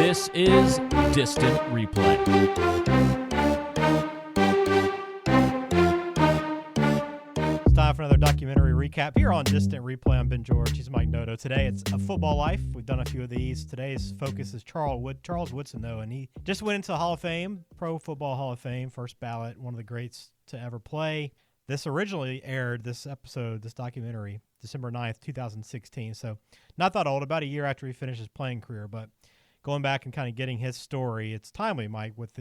This is Distant Replay. It's time for another documentary recap here on Distant Replay. I'm Ben George. He's Mike Noto. Today it's A Football Life. We've done a few of these. Today's focus is Charles Woodson, though, and he just went into the Hall of Fame, Pro Football Hall of Fame, first ballot, one of the greats to ever play. This originally aired, this documentary, December 9th, 2016. So not that old, about a year after he finished his playing career, but going back and kind of getting his story, it's timely, Mike, with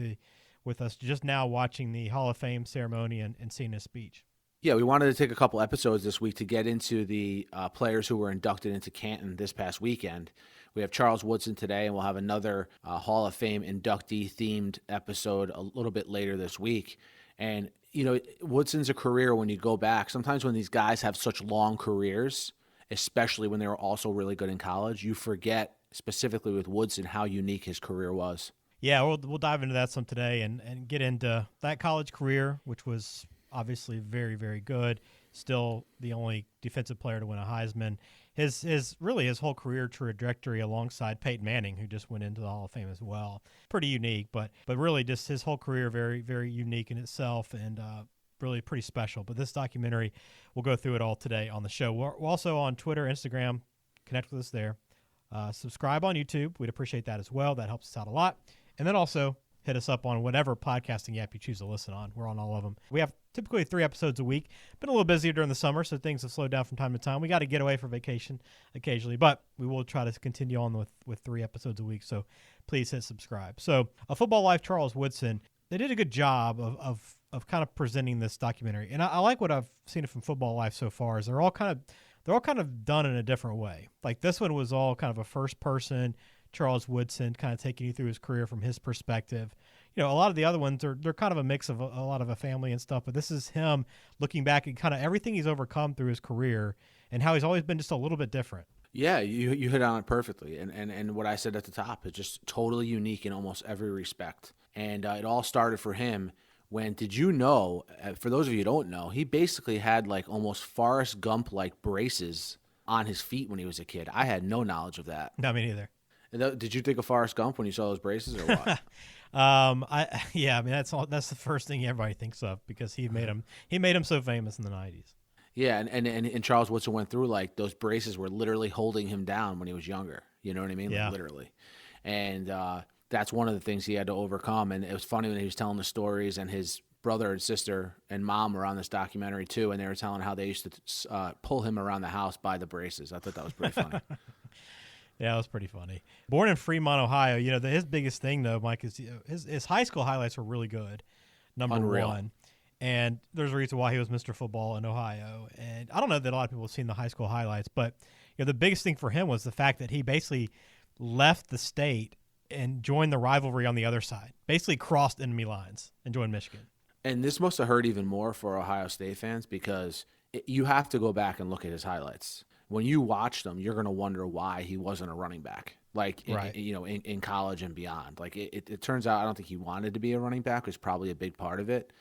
us just now watching the Hall of Fame ceremony and seeing his speech. Yeah, we wanted to take a couple episodes this week to get into the players who were inducted into Canton this past weekend. We have Charles Woodson today, and we'll have another Hall of Fame inductee-themed episode a little bit later this week. And, you know, Woodson's a career when you go back. Sometimes when these guys have such long careers, especially when they were also really good in college, you forget, specifically with Woodson, how unique his career was. Yeah, we'll dive into that some today and get into that college career, which was obviously very, very good. Still the only defensive player to win a Heisman. His whole career trajectory alongside Peyton Manning, who just went into the Hall of Fame as well. Pretty unique, but really just his whole career very, very unique in itself and really pretty special. But this documentary, we'll go through it all today on the show. We're also on Twitter, Instagram. Connect with us there. Subscribe on YouTube. We'd appreciate that as well. That helps us out a lot. And then also hit us up on whatever podcasting app you choose to listen on. We're on all of them. We have typically 3 episodes a week. Been a little busier during the summer, so things have slowed down from time to time. We got to get away for vacation occasionally, but we will try to continue on with 3 episodes a week, so please hit subscribe. So, A Football Life, Charles Woodson, they did a good job of kind of presenting this documentary. And I like what I've seen from Football Life so far is they're all kind of done in a different way. Like this one was all kind of a first person, Charles Woodson kind of taking you through his career from his perspective. You know, a lot of the other ones they're kind of a mix of a lot of a family and stuff, but this is him looking back at kind of everything he's overcome through his career and how he's always been just a little bit different. Yeah, you hit on it perfectly. And what I said at the top is just totally unique in almost every respect. And it all started for him when, did you know, for those of you who don't know, he basically had like almost Forrest Gump-like braces on his feet when he was a kid. I had no knowledge of that. No, me neither. Did you think of Forrest Gump when you saw those braces or what? That's the first thing everybody thinks of because he made him so famous in the 90s. Yeah, and Charles Woodson went through like those braces were literally holding him down when he was younger. You know what I mean? Yeah. Like, literally. And that's one of the things he had to overcome. And it was funny when he was telling the stories, and his brother and sister and mom were on this documentary too, and they were telling how they used to pull him around the house by the braces. I thought that was pretty funny. Yeah, it was pretty funny. Born in Fremont, Ohio, you know, his biggest thing, though, Mike, is his high school highlights were really good, number Unreal. one. And there's a reason why he was Mr. Football in Ohio. And I don't know that a lot of people have seen the high school highlights, but you know, the biggest thing for him was the fact that he basically left the state and joined the rivalry on the other side, basically crossed enemy lines and joined Michigan. And this must have hurt even more for Ohio State fans because you have to go back and look at his highlights. When you watch them, you're going to wonder why he wasn't a running back, like right. in college and beyond. Like it turns out, I don't think he wanted to be a running back. Was probably a big part of it,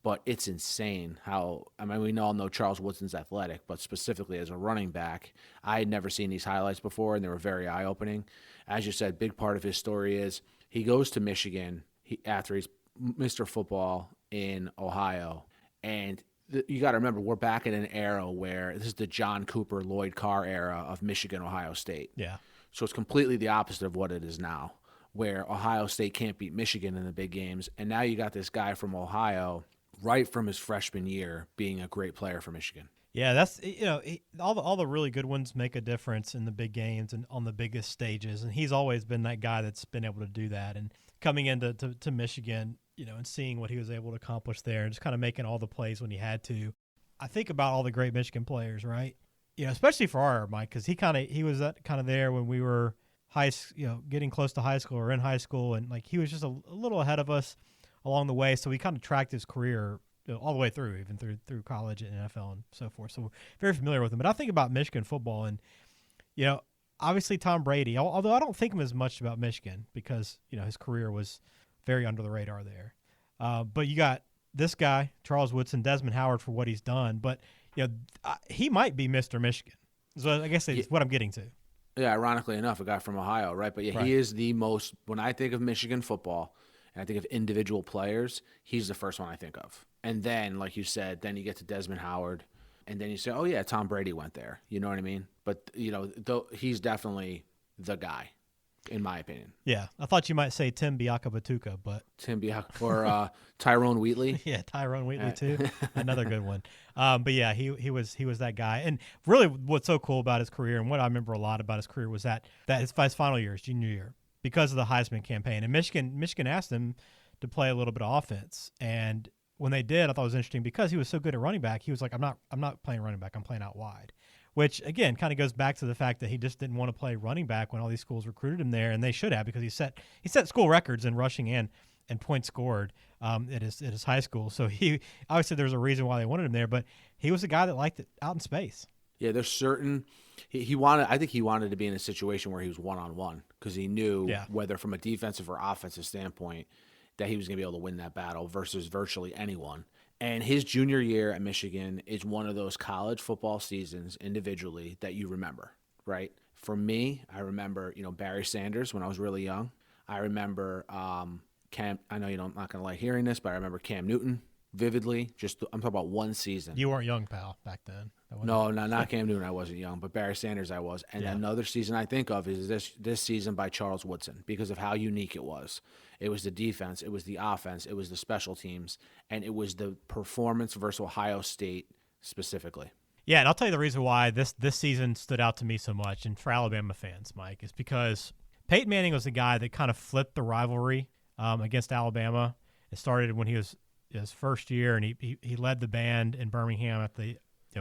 but it's insane how. I mean, we all know Charles Woodson's athletic, but specifically as a running back, I had never seen these highlights before, and they were very eye-opening. As you said, big part of his story is he goes to Michigan after he's Mr. Football in Ohio, and you got to remember, we're back in an era where this is the John Cooper, Lloyd Carr era of Michigan, Ohio State. Yeah. So it's completely the opposite of what it is now, where Ohio State can't beat Michigan in the big games. And now you got this guy from Ohio, right from his freshman year, being a great player for Michigan. Yeah, that's, you know, all the really good ones make a difference in the big games and on the biggest stages. And he's always been that guy that's been able to do that. And coming into to Michigan, you know, and seeing what he was able to accomplish there and just kind of making all the plays when he had to. I think about all the great Michigan players, right? You know, especially for our Mike, because he was kind of there when we were getting close to high school or in high school, and like he was just a little ahead of us along the way. So we kind of tracked his career all the way through, even through college and NFL and so forth. So we're very familiar with him. But I think about Michigan football, and you know, obviously Tom Brady. Although I don't think him as much about Michigan because you know his career was very under the radar there. But you got this guy, Charles Woodson, Desmond Howard for what he's done. But you know, he might be Mr. Michigan. So I guess that's what I'm getting to. Yeah, ironically enough, a guy from Ohio, right? But yeah, he is the most, when I think of Michigan football and I think of individual players, he's the first one I think of. And then, like you said, then you get to Desmond Howard, and then you say, oh, yeah, Tom Brady went there. You know what I mean? But, he's definitely the guy, in my opinion. Yeah, I thought you might say Tim Biakabatuka, but Tim Biak or Tyrone Wheatley. Yeah, Tyrone Wheatley too, another good one. But yeah, he was that guy. And really, what's so cool about his career, and what I remember a lot about his career, was that his final year, his junior year, because of the Heisman campaign. And Michigan asked him to play a little bit of offense, and when they did, I thought it was interesting because he was so good at running back. He was like, I'm not playing running back. I'm playing out wide. Which, again, kind of goes back to the fact that he just didn't want to play running back when all these schools recruited him there, and they should have, because he set school records in rushing and points scored at his high school. So he obviously there's a reason why they wanted him there, but he was a guy that liked it out in space. Yeah, there's certain I think he wanted to be in a situation where he was one-on-one, because he knew whether from a defensive or offensive standpoint that he was going to be able to win that battle versus virtually anyone. And his junior year at Michigan is one of those college football seasons individually that you remember, right? For me, I remember, Barry Sanders when I was really young. I remember Cam. I know I'm not going to like hearing this, but I remember Cam Newton vividly. I'm talking about one season. You weren't young, pal, back then. No, not Cam Newton. I wasn't young, but Barry Sanders I was. And another season I think of is this season by Charles Woodson, because of how unique it was. It was the defense, it was the offense, it was the special teams, and it was the performance versus Ohio State specifically. Yeah, and I'll tell you the reason why this season stood out to me so much, and for Alabama fans, Mike, is because Peyton Manning was the guy that kind of flipped the rivalry against Alabama. It started when he was his first year, and he led the band in Birmingham at the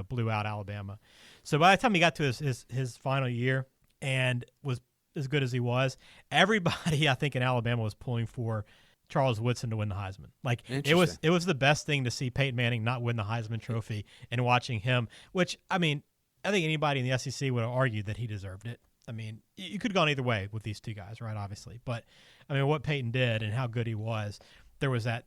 blew out Alabama. So by the time he got to his final year and was as good as he was, everybody I think in Alabama was pulling for Charles Woodson to win the Heisman. Like it was the best thing to see Peyton Manning not win the Heisman Trophy and watching him, which I think anybody in the SEC would have argued that he deserved it. I mean, you could have gone either way with these two guys, right? Obviously, but I mean, what Peyton did and how good he was, there was that,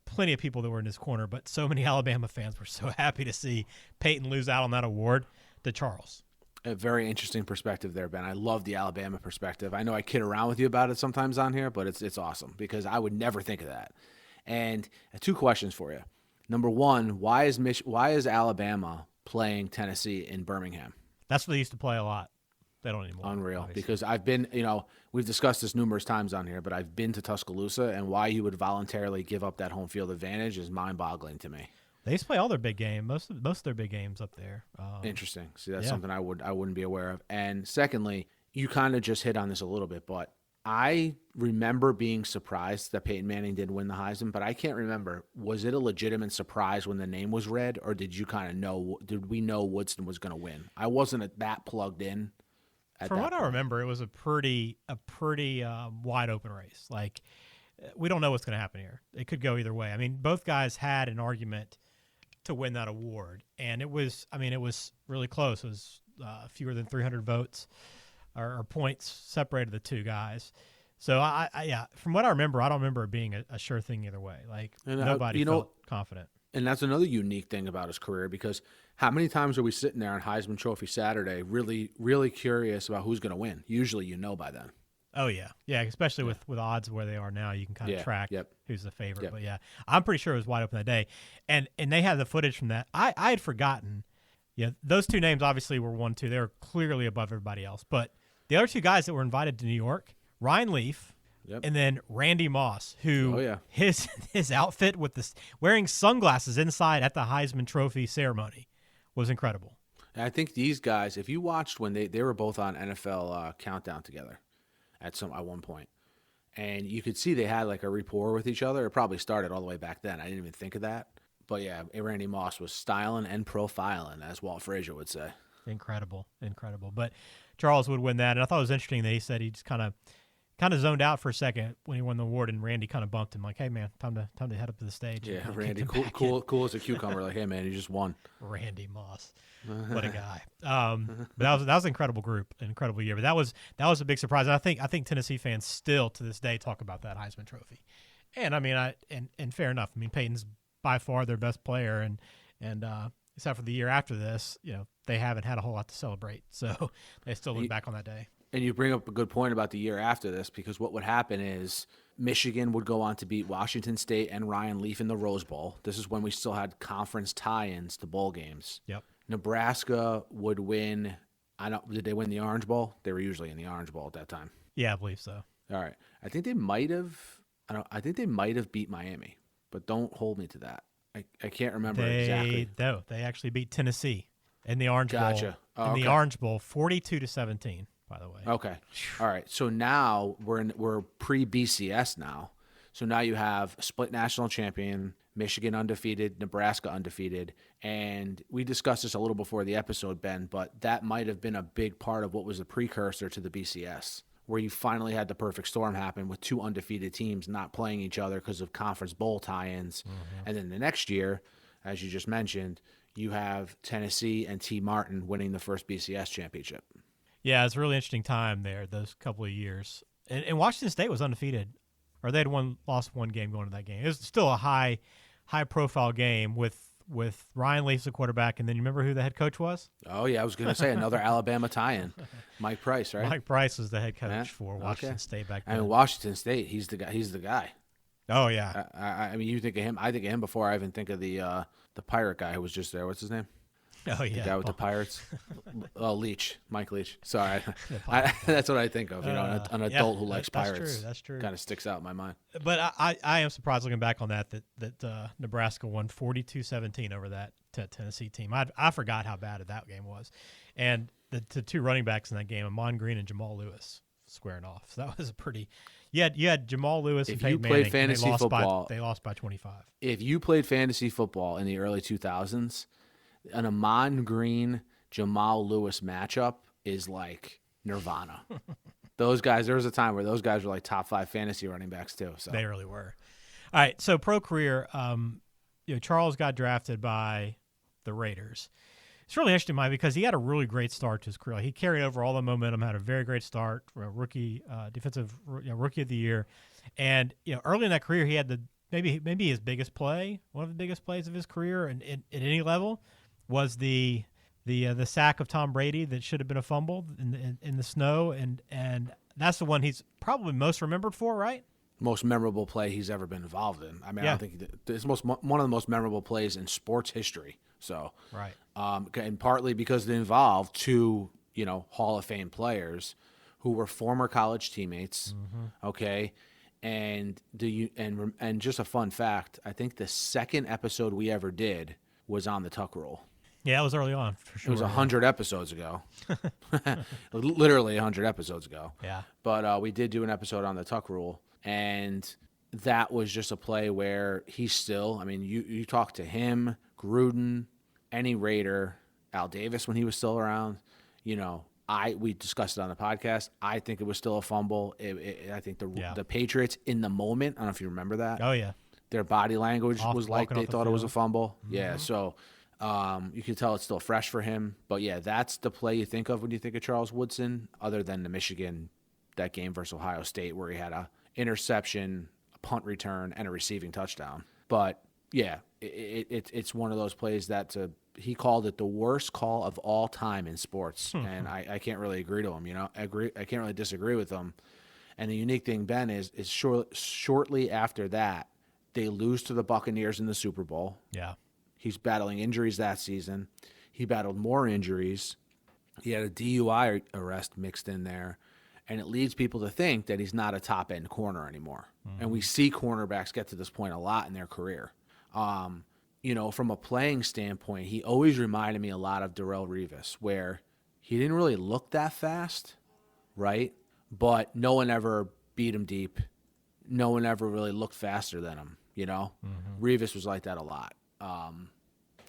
plenty of people that were in his corner, but so many Alabama fans were so happy to see Peyton lose out on that award to Charles. A very interesting perspective there, Ben. I love the Alabama perspective. I know I kid around with you about it sometimes on here, but it's awesome because I would never think of that. And two questions for you. Number one, why is Alabama playing Tennessee in Birmingham? That's what they used to play a lot. They don't anymore. Unreal. Obviously. Because I've been, we've discussed this numerous times on here, but I've been to Tuscaloosa, and why you would voluntarily give up that home field advantage is mind-boggling to me. They used to play all their big games, most of their big games up there. Interesting. See, that's something I wouldn't be aware of. And secondly, you kind of just hit on this a little bit, but I remember being surprised that Peyton Manning did win the Heisman, but I can't remember. Was it a legitimate surprise when the name was read, or did you kind of know? Did we know Woodson was going to win? I wasn't that plugged in. From what I remember, it was a pretty wide open race. Like, we don't know what's going to happen here. It could go either way. I mean, both guys had an argument to win that award, and it was really close. It was fewer than 300 votes or points separated the two guys. So from what I remember, I don't remember it being a sure thing either way. Like, nobody felt confident. And that's another unique thing about his career, because how many times are we sitting there on Heisman Trophy Saturday really, really curious about who's going to win? Usually you by then. Oh, yeah. Yeah, especially with odds where they are now, you can kind of track who's the favorite. Yep. But, yeah, I'm pretty sure it was wide open that day. And they had the footage from that. I had forgotten. Yeah, those two names obviously were 1, 2. They were clearly above everybody else. But the other two guys that were invited to New York, Ryan Leaf, and then Randy Moss, who his outfit with wearing sunglasses inside at the Heisman Trophy ceremony was incredible. And I think these guys, if you watched when they were both on NFL Countdown together at one point, and you could see they had like a rapport with each other. It probably started all the way back then. I didn't even think of that. But yeah, Randy Moss was styling and profiling, as Walt Frazier would say. Incredible. But Charles would win that, and I thought it was interesting that he said he just kind of zoned out for a second when he won the award, and Randy kind of bumped him like, "Hey man, time to head up to the stage." Yeah, Randy, cool as a cucumber. Like, hey man, you just won. Randy Moss, what a guy. But that was an incredible group, an incredible year. But that was a big surprise. And I think Tennessee fans still to this day talk about that Heisman Trophy. And I mean, and fair enough. I mean, Peyton's by far their best player, and except for the year after this, they haven't had a whole lot to celebrate. So they still look back on that day. And you bring up a good point about the year after this, because what would happen is Michigan would go on to beat Washington State and Ryan Leaf in the Rose Bowl. This is when we still had conference tie-ins to bowl games. Yep. Nebraska would win. Did they win the Orange Bowl? They were usually in the Orange Bowl at that time. Yeah, I believe so. All right. I think they might have. I think they might have beat Miami, but don't hold me to that. I can't remember exactly. No, they actually beat Tennessee in the Orange Bowl. Gotcha. Oh, in the Orange Bowl, 42-17. By the way. Okay. All right. So now we're pre-BCS now. So now you have a split national champion, Michigan undefeated, Nebraska undefeated, and we discussed this a little before the episode, Ben, but that might have been a big part of what was the precursor to the BCS, where you finally had the perfect storm happen with two undefeated teams not playing each other because of conference bowl tie-ins. Mm-hmm. And then the next year, as you just mentioned, you have Tennessee and T. Martin winning the first BCS championship. Yeah, it's a really interesting time there, those couple of years. And Washington State was undefeated, or they had lost one game going to that game. It was still a high-profile game with Ryan Leaf as the quarterback, and then you remember who the head coach was? Oh, yeah, I was going to say another Alabama tie-in. Mike Price, right? Mike Price was the head coach for Washington State back then. I mean, Washington State, he's the guy. Oh, yeah. I mean, you think of him. I think of him before I even think of the pirate guy who was just there. What's his name? Oh, yeah. The guy with the Pirates. Leach. Mike Leach. Sorry. That's what I think of. An adult who likes pirates. That's true. Kind of sticks out in my mind. But I am surprised looking back on that Nebraska won 42-17 over that Tennessee team. I forgot how bad that game was. And the two running backs in that game, Amon Green and Jamal Lewis, squaring off. So that was a pretty – you had Jamal Lewis and Peyton Manning. If you played fantasy football – they lost by 25. If you played fantasy football in the early 2000s – an Amon Green, Jamal Lewis matchup is like nirvana. Those guys, there was a time where those guys were like top 5 fantasy running backs too. So they really were. All right, so pro career, Charles got drafted by the Raiders. It's really interesting, Mike, because he had a really great start to his career. He carried over all the momentum, had a very great start, rookie of the year, and early in that career, he had maybe his biggest play, one of the biggest plays of his career, and at any level. Was the sack of Tom Brady that should have been a fumble in the snow, and that's the one he's probably most remembered for, right? Most memorable play he's ever been involved in. I mean, yeah. I don't think it's one of the most memorable plays in sports history. So, right, and partly because it involved two Hall of Fame players who were former college teammates. Mm-hmm. Okay. And just a fun fact, I think the second episode we ever did was on the Tuck Rule. Yeah, it was early on, for sure. It was 100 episodes ago. Literally 100 episodes ago. Yeah. But we did do an episode on the Tuck Rule, and that was just a play where he's still, I mean, you talk to him, Gruden, any Raider, Al Davis when he was still around, we discussed it on the podcast. I think it was still a fumble. I think the Patriots in the moment, I don't know if you remember that. Oh, yeah. Their body language was like they thought it was a fumble. Mm-hmm. Yeah, so you can tell it's still fresh for him. But, yeah, that's the play you think of when you think of Charles Woodson, other than the Michigan, that game versus Ohio State where he had a interception, a punt return, and a receiving touchdown. But, yeah, it's one of those plays that he called it the worst call of all time in sports, and I can't really agree to him. I can't really disagree with him. And the unique thing, Ben, is shortly after that, they lose to the Buccaneers in the Super Bowl. Yeah. He's battling injuries that season. He battled more injuries. He had a DUI arrest mixed in there. And it leads people to think that he's not a top-end corner anymore. Mm-hmm. And we see cornerbacks get to this point a lot in their career. From a playing standpoint, he always reminded me a lot of Darrelle Revis, where he didn't really look that fast, right? But no one ever beat him deep. No one ever really looked faster than him, Mm-hmm. Revis was like that a lot.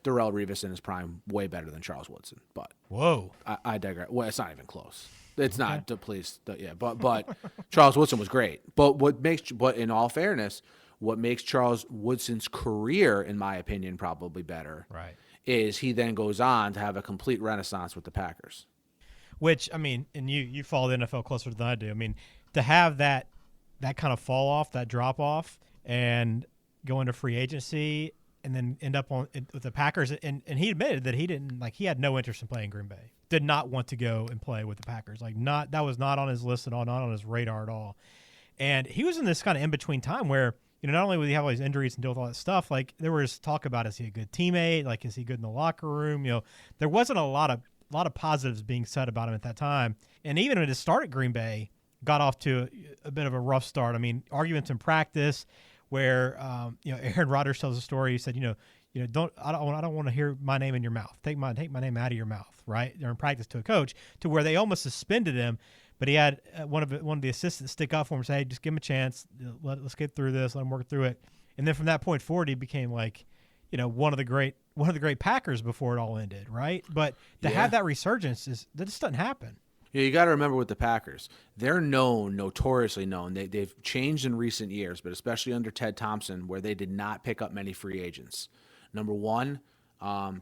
Darrelle Revis in his prime, way better than Charles Woodson. But whoa, I digress. Well, it's not even close. It's okay. Not. Please, yeah. But Charles Woodson was great. But in all fairness, what makes Charles Woodson's career, in my opinion, probably better, right, is he then goes on to have a complete renaissance with the Packers. Which, I mean, and you follow the NFL closer than I do. I mean, to have that kind of fall off, that drop off, and go into free agency and then end up with the Packers. And he admitted that he had no interest in playing Green Bay. Did not want to go and play with the Packers. That was not on his list at all, not on his radar at all. And he was in this kind of in between time where, not only would he have all these injuries and deal with all that stuff, like there was talk about, is he a good teammate? Like, is he good in the locker room? There wasn't a lot of positives being said about him at that time. And even when his start at Green Bay got off to a bit of a rough start. I mean, arguments in practice where, Aaron Rodgers tells a story. He said, I don't want to hear my name in your mouth. Take my name out of your mouth, right? They're in practice to a coach, to where they almost suspended him. But he had one of the assistants stick up for him and say, hey, just give him a chance. Let's get through this. Let him work through it. And then from that point forward, he became one of the great Packers before it all ended, right? But to have that resurgence that just doesn't happen. Yeah, you got to remember with the Packers, they're notoriously known. They've changed in recent years, but especially under Ted Thompson, where they did not pick up many free agents. Number one,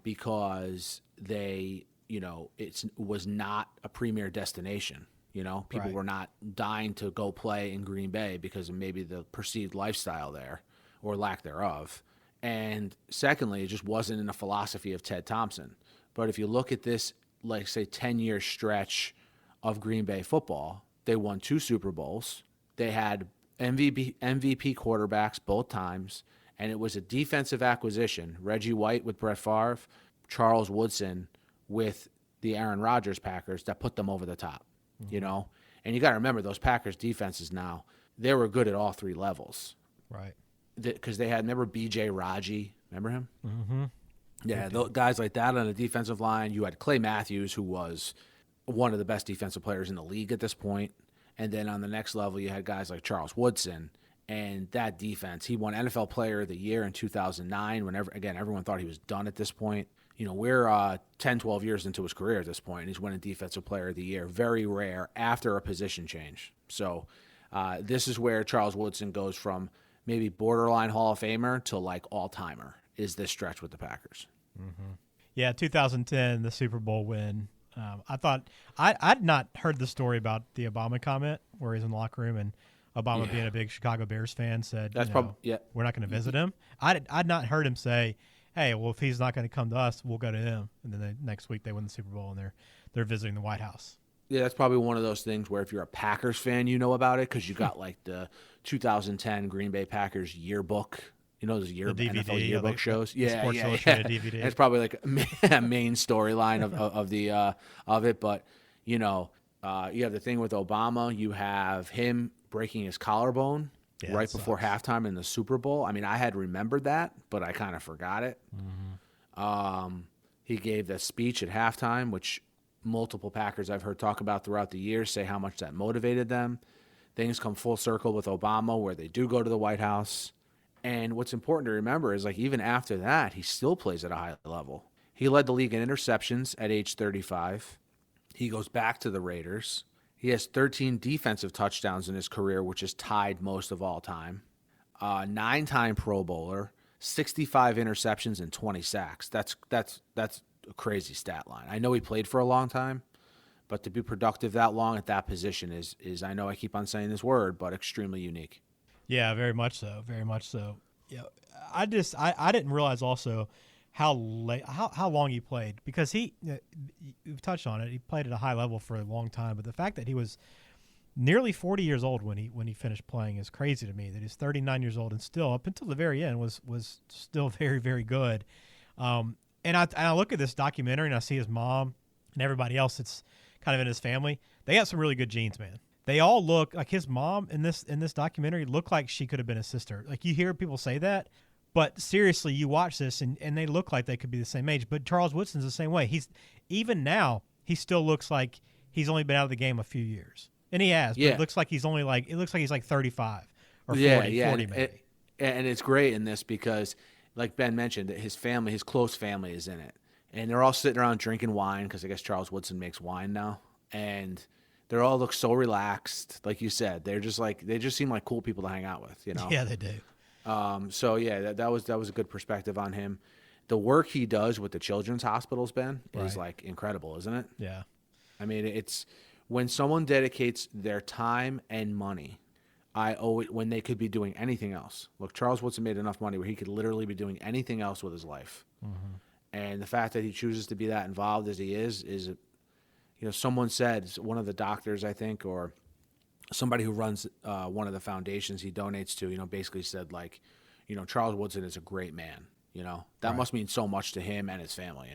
because it was not a premier destination. People were not dying to go play in Green Bay because of maybe the perceived lifestyle there or lack thereof. And secondly, it just wasn't in the philosophy of Ted Thompson. But if you look at this, like, say, 10-year stretch of Green Bay football, they won 2 Super Bowls. They had MVP quarterbacks both times, and it was a defensive acquisition. Reggie White with Brett Favre, Charles Woodson with the Aaron Rodgers Packers that put them over the top. And you got to remember those Packers defenses now, they were good at all 3 levels. Right. Because they had, remember B.J. Raji? Remember him? Mm-hmm. Yeah, guys like that on the defensive line. You had Clay Matthews, who was one of the best defensive players in the league at this point. And then on the next level, you had guys like Charles Woodson. And that defense, he won NFL Player of the Year in 2009 when, everyone thought he was done at this point. We're 10, 12 years into his career at this point, and he's winning Defensive Player of the Year. Very rare after a position change. So this is where Charles Woodson goes from maybe borderline Hall of Famer to like all-timer, is this stretch with the Packers. Mm-hmm. Yeah, 2010, the Super Bowl win. I thought I'd not heard the story about the Obama comment where he's in the locker room and Obama, being a big Chicago Bears fan, said, we're not going to visit him. I'd not heard him say, hey, well, if he's not going to come to us, we'll go to him. And then the next week they win the Super Bowl and they're visiting the White House. Yeah, that's probably one of those things where if you're a Packers fan, you know about it because you got like the 2010 Green Bay Packers yearbook. Those DVD, NFL yearbook shows. Sports Illustrated DVD. It's probably like a main storyline of it. But you have the thing with Obama. You have him breaking his collarbone right before halftime in the Super Bowl. I mean, I had remembered that, but I kind of forgot it. Mm-hmm. He gave the speech at halftime, which multiple Packers I've heard talk about throughout the years say how much that motivated them. Things come full circle with Obama where they do go to the White House. And what's important to remember is, like, even after that, he still plays at a high level. He led the league in interceptions at age 35. He goes back to the Raiders. He has 13 defensive touchdowns in his career, which is tied most of all time. 9-time Pro Bowler, 65 interceptions and 20 sacks. That's a crazy stat line. I know he played for a long time, but to be productive that long at that position is I know I keep on saying this word, but extremely unique. Yeah, very much so. Very much so. Yeah, I didn't realize also how long he played, because you've touched on it. He played at a high level for a long time, but the fact that he was nearly 40 years old when he finished playing is crazy to me. That he's 39 years old and still up until the very end was still very, very good. And I look at this documentary and I see his mom and everybody else that's kind of in his family. They got some really good genes, man. They all look like his mom in this documentary looked like she could have been a sister. Like, you hear people say that, but seriously, you watch this and they look like they could be the same age. But Charles Woodson's the same way. Even now, he still looks like he's only been out of the game a few years. And he has, but it looks like he's 35 or 40 maybe. And it's great in this because, like Ben mentioned, his family, his close family is in it. And they're all sitting around drinking wine because I guess Charles Woodson makes wine now. And they all look so relaxed. Like you said, they just seem like cool people to hang out with, Yeah, they do. So yeah, that was a good perspective on him. The work he does with the children's hospitals, Ben, is like incredible, isn't it? Yeah. I mean, it's when someone dedicates their time and money when they could be doing anything else. Look, Charles Woodson made enough money where he could literally be doing anything else with his life. And the fact that he chooses to be that involved as he is, someone said, one of the doctors, I think, or somebody who runs one of the foundations he donates to, basically said, like, Charles Woodson is a great man. That must mean so much to him and his family,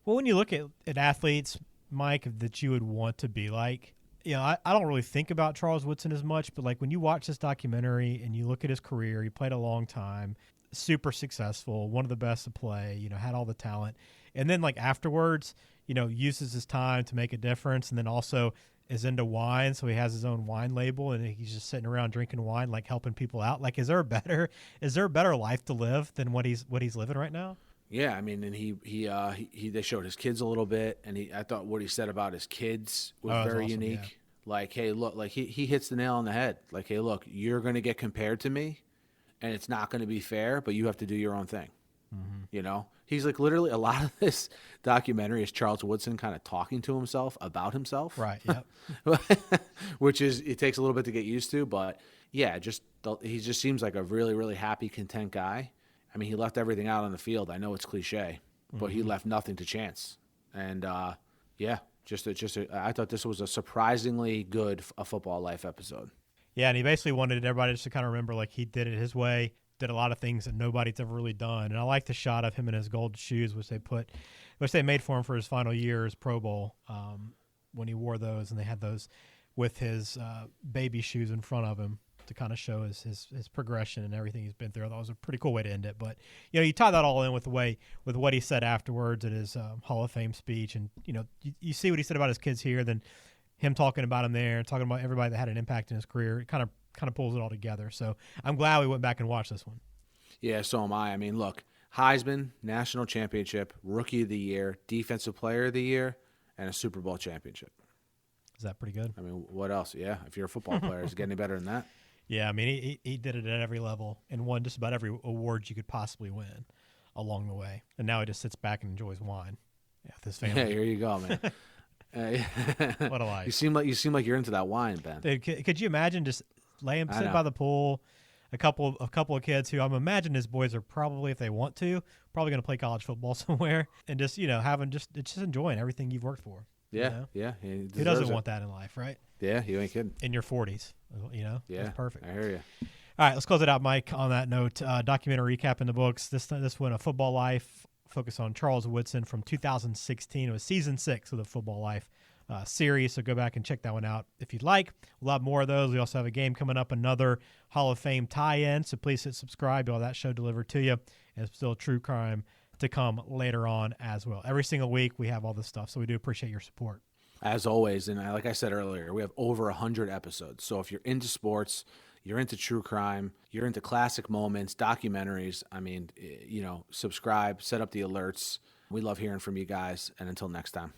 Well, when you look at athletes, Mike, that you would want to be like, I don't really think about Charles Woodson as much, but like when you watch this documentary and you look at his career, he played a long time, super successful, one of the best to play, had all the talent. And then like afterwards, uses his time to make a difference. And then also is into wine. So he has his own wine label and he's just sitting around drinking wine, like helping people out. Like, is there a better life to live than what he's living right now? Yeah, I mean, and they showed his kids a little bit, and I thought what he said about his kids was very awesome, unique. yeah. Like, hey, look, like he hits the nail on the head. Like, hey, look, you're going to get compared to me, and it's not going to be fair, but you have to do your own thing. He's like literally a lot of this documentary is Charles Woodson kind of talking to himself about himself, Right. Yep. which is it takes a little bit to get used to, but yeah, he just seems like a really, really happy, content guy. I mean, he left everything out on the field. I know it's cliche, but he left nothing to chance. And I thought this was a surprisingly good a football life episode. Yeah, and he basically wanted everybody just to kind of remember like he did it his way, did a lot of things that nobody's ever really done. And I like the shot of him in his gold shoes, which they made for him for his final year as Pro Bowl when he wore those, and they had those with his baby shoes in front of him to kind of show his progression and everything he's been through. I thought it was a pretty cool way to end it. But, you tie that all in with what he said afterwards at his Hall of Fame speech. And, you see what he said about his kids here, then him talking about him there, talking about everybody that had an impact in his career. It kind of pulls it all together. So I'm glad we went back and watched this one. Yeah, so am I. I mean, look, Heisman, National Championship, Rookie of the Year, Defensive Player of the Year, and a Super Bowl championship. Is that pretty good? I mean, what else? Yeah, if you're a football player, is it getting any better than that? Yeah, I mean, he did it at every level and won just about every award you could possibly win along the way. And now he just sits back and enjoys wine with his family. Yeah, here you go, man. What a life! You seem like you're into that wine, Ben. Dude, could you imagine just sitting by the pool, a couple of kids who I'm imagining his boys are probably, if they want to, probably going to play college football somewhere, and just just enjoying everything you've worked for. Yeah, yeah. Who doesn't want that in life, right? Yeah, you ain't kidding. In your 40s, Yeah, that's perfect. I hear you. All right, let's close it out, Mike. On that note, documentary recap in the books. This one, A Football Life, focus on Charles Woodson from 2016. It was season 6 of the Football Life series, so go back and check that one out if you'd like. We'll have more of those. We also have a game coming up, another Hall of Fame tie-in, so please hit subscribe. You'll have that show delivered to you, and it's still true crime to come later on as well. Every single week we have all this stuff, so we do appreciate your support. As always, and like I said earlier, we have over 100 episodes. So if you're into sports, you're into true crime, you're into classic moments, documentaries, I mean, subscribe, set up the alerts. We love hearing from you guys, and until next time.